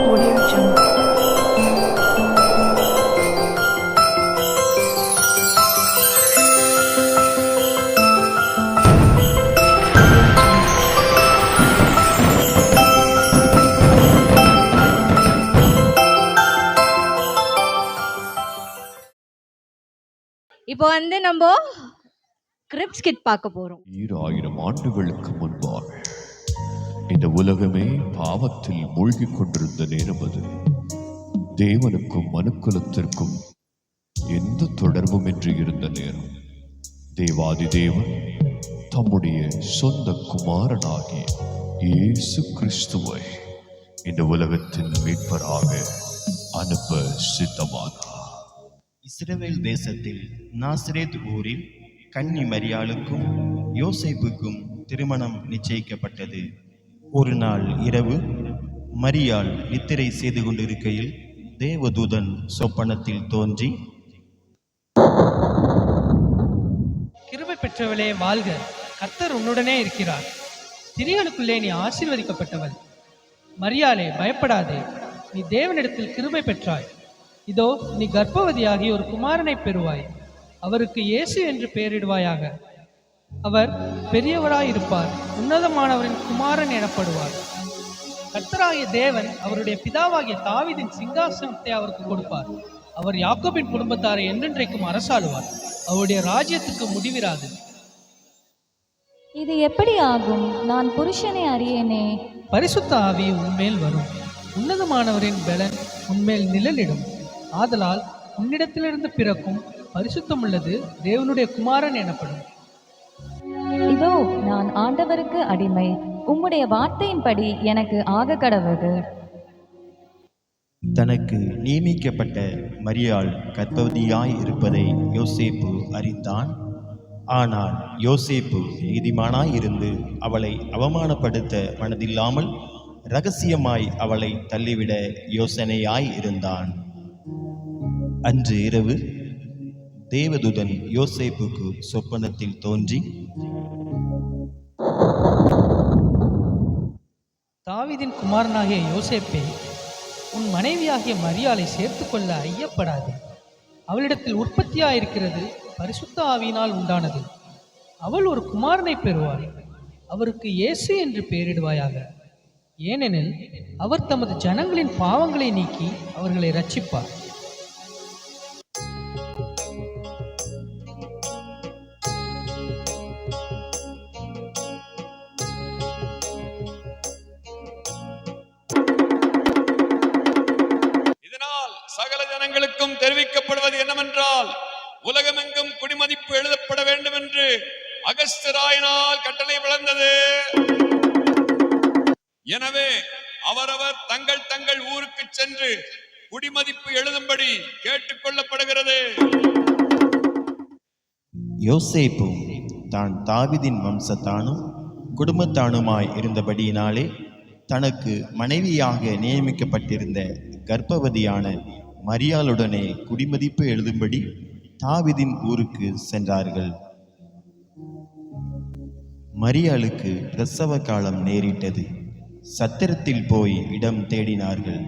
Audio Jungle. இப்போ நம்ம grips kit பார்க்க போறோம். 2000 ஆண்டுகளுக்கு முன்பாக இந்த உலகமே பாவத்தில் மூழ்கிக் கொண்டிருந்த நேரம் அது. தேவனுக்கும் மனுக்குலத்திற்கும் எந்த தொடர்பும் இன்றி இருந்த நேரம். தேவாதி தேவன் தம்முடைய சொந்த குமாரனாகிய இயேசு கிறிஸ்துவை இந்த உலகத்தின் மீட்பராக அனுப்ப சித்தமானார். இஸ்ரவேல் தேசத்தில் நாசரேத் ஊரில் கன்னி மரியாளுக்கும் யோசேப்புக்கும் திருமணம் நிச்சயிக்கப்பட்டது. ஒரு நாள் இரவு மரியாள் நித்திரை செய்து கொண்டிருக்கையில் தேவதூதன் சொப்பனத்தில் தோன்றி, கிருபை பெற்றவளே வாழ்க, கர்த்தர் உன்னுடனே இருக்கிறார், ஸ்திரீகளுக்குள்ளே நீ ஆசீர்வதிக்கப்பட்டவள். மரியாளே பயப்படாதே, நீ தேவனிடத்தில் கிருபை பெற்றாய். இதோ நீ கர்ப்பவதியாகி ஒரு குமாரனை பெறுவாய், அவருக்கு இயேசு என்று பெயரிடுவாயாக. அவர் பெரியவராயிருப்பார், உன்னதமானவரின் குமாரன் எனப்படுவார். கர்த்தராகிய தேவன் அவருடைய பிதாவாகிய தாவீதின் சிங்காசனத்தை அவருக்கு கொடுப்பார். அவர் யாக்கோபின் குடும்பத்தாரை என்றென்றைக்கும் அரசாளுவார், அவருடைய ராஜ்யத்துக்கு முடிவிராது. இது எப்படி ஆகும்? நான் புருஷனை அறியேனே. பரிசுத்த ஆவி உன்மேல் வரும், உன்னதமானவரின் பலன் உன்மேல் நிழலிடும். ஆதலால் உன்னிடத்திலிருந்து பிறக்கும் பரிசுத்தமுள்ளது தேவனுடைய குமாரன் எனப்படும். இதோ நான் ஆண்டவருக்கு அடிமை, உம்முடைய வார்த்தையின்படி எனக்கு ஆக கடவுது. தனக்கு நியமிக்கப்பட்ட மரியாள் கர்ப்பவதியாய் இருப்பதை யோசேப்பு அறிந்தான். ஆனால் யோசேப்பு நீதிமானாய் இருந்து அவளை அவமானப்படுத்த மனதில்லாமல் இரகசியமாய் அவளை தள்ளிவிட யோசனையாய் இருந்தான். அன்று இரவு தேவதூதன் யோசேப்புக்கு சொப்பனத்தில் தோன்றி, தாவீதின் குமாரனாகிய யோசேப்பே, உன் மனைவியாகிய மரியாளை சேர்த்து கொள்ள ஐயப்படாது. அவளிடத்தில் உற்பத்தியாயிருக்கிறது பரிசுத்த ஆவியினால் உண்டானது. அவள் ஒரு குமாரனை பெறுவாள், அவருக்கு இயேசு என்று பெயரிடுவாயாக. ஏனெனில் அவர் தமது ஜனங்களின் பாவங்களை நீக்கி அவர்களை இரட்சிப்பார். சகல ஜனங்களுக்கும் தெரிவிக்கப்படுவது என்னவென்றால், உலகமெங்கும் குடிமதிப்பு எழுதப்பட வேண்டும் என்று அகஸ்தியராயினால் கட்டளை விளந்தது. எனவே அவரவர் தங்கள் தங்கள் ஊருக்கு சென்று குடிமதிப்பு எழுதும்படி கேட்டுக் கொள்ளப்படுகிறது. யோசேப்பு தான் தாவீதின் வம்சத்தானும் குடும்பத்தானுமாய் இருந்தபடியினாலே தனக்கு மனைவியாக நியமிக்கப்பட்டிருந்த கர்ப்பவதியான மரியாளுடனே குடிமதிப்பு எழுதும்படி தாவீதின் ஊருக்கு சென்றார்கள். மரியாளுக்கு பிரசவ காலம் நேரிட்டது. சத்திரத்தில் போய் இடம் தேடினார்கள்.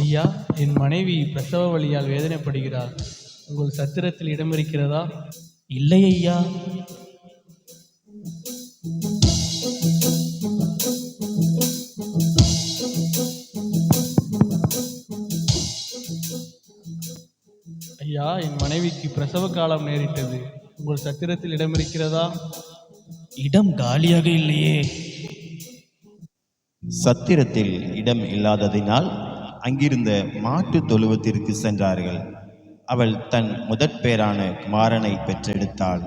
ஐயா, என் மனைவி பிரசவ வலியால் வேதனைப்படுகிறாள், உங்கள் சத்திரத்தில் இடம் இருக்கிறதா? இல்லை ஐயா. ஐயா, என் மனைவிக்கு பிரசவ காலம் நேரிட்டது, உங்கள் சத்திரத்தில் இடம் இருக்கிறதா? இடம் காலியாக இல்லையே. சத்திரத்தில் இடம் இல்லாததினால் அங்கிருந்த மாட்டு தொழுவத்திற்கு சென்றார்கள். அவள் தன் முதற் பேரான குமாரனை பெற்றெடுத்தாள்.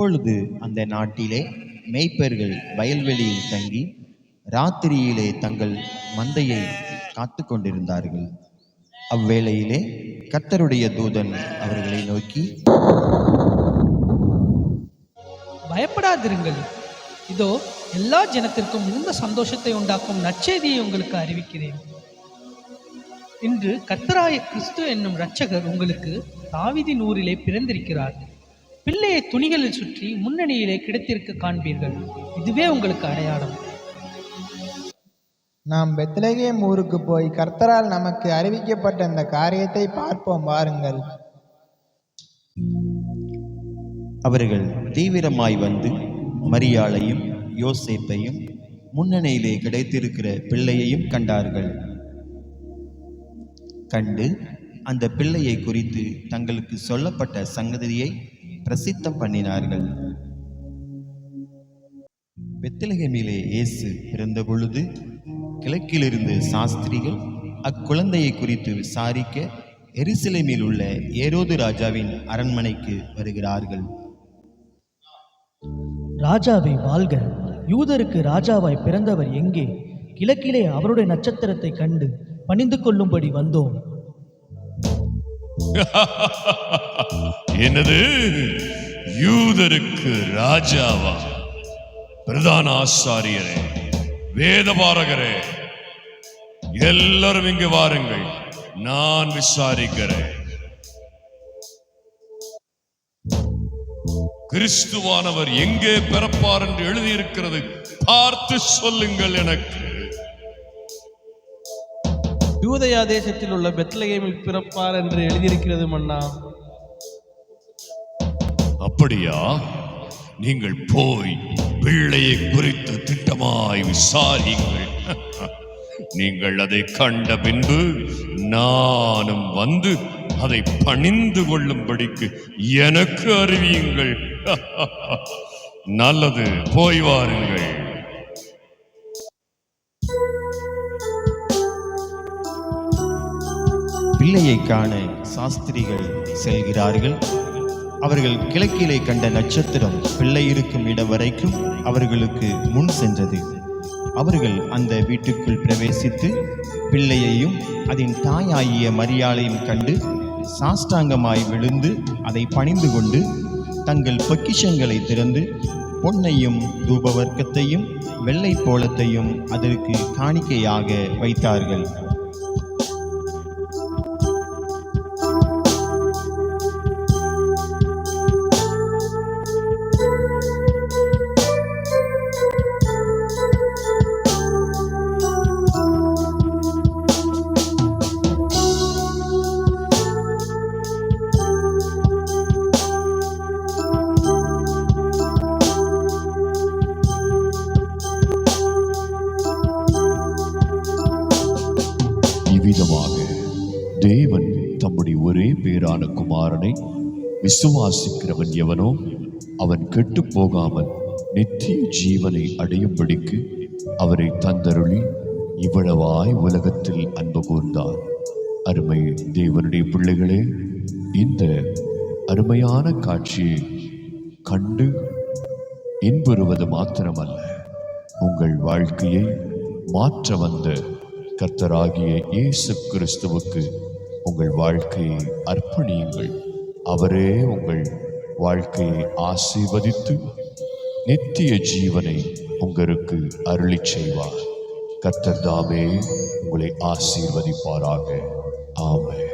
அப்பொழுது அந்த நாட்டிலே மேய்ப்பர்கள் வயல்வெளியில் தங்கி ராத்திரியிலே தங்கள் மந்தையை காத்து கொண்டிருந்தார்கள். அவ்வேளையிலே கர்த்தருடைய தூதன் அவர்களை நோக்கி, பயப்படாதிருங்கள், இதோ எல்லா ஜனத்திற்கும் மிகுந்த சந்தோஷத்தை உண்டாக்கும் நற்செய்தியை உங்களுக்கு அறிவிக்கிறேன். இன்று கர்த்தராய கிறிஸ்து என்னும் இரட்சகர் உங்களுக்கு தாவீதின் ஊரிலே பிறந்திருக்கிறார். பிள்ளையை துணிகளில் சுற்றி முன்னணியிலே கிடைத்திருக்க காண்பீர்கள். இதுவே உங்களுக்கு அடையாளம். நாம் பெத்லகேம் ஊருக்கு போய் கர்த்தரால் நமக்கு அறிவிக்கப்பட்ட இந்த காரியத்தை பார்ப்போம் வாருங்கள். அவர்கள் தீவிரமாய் வந்து மரியாளையும் யோசேப்பையும் முன்னணியிலே கிடைத்திருக்கிற பிள்ளையையும் கண்டார்கள். கண்டு அந்த பிள்ளையை குறித்து தங்களுக்கு சொல்லப்பட்ட சங்கதியை பிரசித்தம் பண்ணினார்கள். பெத்லகேமிலே இயேசு பிறந்த பொழுது கிழக்கிலிருந்து சாஸ்திரிகள் அக்குழந்தையை குறித்து விசாரிக்க எருசலேமில் உள்ள ஏரோது ராஜாவின் அரண்மனைக்கு வருகிறார்கள். ராஜாவை வாழ்க! யூதருக்கு ராஜாவாய் பிறந்தவர் எங்கே? கிழக்கிலே அவருடைய நட்சத்திரத்தை கண்டு பணிந்து கொள்ளும்படி வந்தோம். என்னது? யூதருக்கு ராஜாவா? பிரதான ஆசாரியரே, வேதபாரகரே, எல்லாரும் இங்கு வாருங்கள், நான் விசாரிக்கிறேன். கிறிஸ்துவானவர் எங்கே பிறப்பார் என்று எழுதியிருக்கிறது, பார்த்து சொல்லுங்கள் எனக்கு. யூதயா தேசத்தில் உள்ள பெத்லகேமில் பிறப்பார் என்று எழுதியிருக்கிறது மன்னா. அப்படியா? நீங்கள் போய் பிள்ளையை குறித்து திட்டமாய் விசாரியுங்கள். நீங்கள் அதை கண்ட பின்பு நானும் வந்து அதை பணிந்து கொள்ளும்படிக்கு எனக்கு அறிவியுங்கள். நல்லது, போய் வாருங்கள். பிள்ளையை காண சாஸ்திரிகள் செல்கிறார்கள். அவர்கள் கிழக்கிலே கண்ட நட்சத்திரம் பிள்ளை இருக்கும் இடம் வரைக்கும் அவர்களுக்கு முன் சென்றது. அவர்கள் அந்த வீட்டுக்குள் பிரவேசித்து பிள்ளையையும் அதன் தாயாகிய மரியாளையும் கண்டு சாஷ்டாங்கமாய் விழுந்து அதை பணிந்து கொண்டு தங்கள் பொக்கிஷங்களை திறந்து பொன்னையும் தூபவர்க்கத்தையும் வெள்ளை போலத்தையும் அதற்கு காணிக்கையாக வைத்தார்கள். இவ்விதமாக தேவன் தம்முடைய ஒரே பேரான குமாரனை விசுவாசிக்கிறவன் எவனோ அவன் கெட்டு போகாமல் நித்திய ஜீவனை அடையும்படிக்கு அவரை தந்தருளி இவ்வளவாய் உலகத்தில் அன்பு கூர்ந்தார். அருமை தேவனுடைய பிள்ளைகளே, இந்த அருமையான காட்சியை கண்டு இன்புறுவது மாத்திரமல்ல, உங்கள் வாழ்க்கையை மாற்ற வந்த கர்த்தராகிய இயேசு கிறிஸ்துவுக்கு உங்கள் வாழ்க்கையை அர்ப்பணியுங்கள். அவரே உங்கள் வாழ்க்கையை ஆசீர்வதித்து நித்திய ஜீவனை உங்களுக்கு அருளிச் செய்வார். கர்த்தர் தாமே உங்களை ஆசீர்வதிப்பாராக. ஆமென்.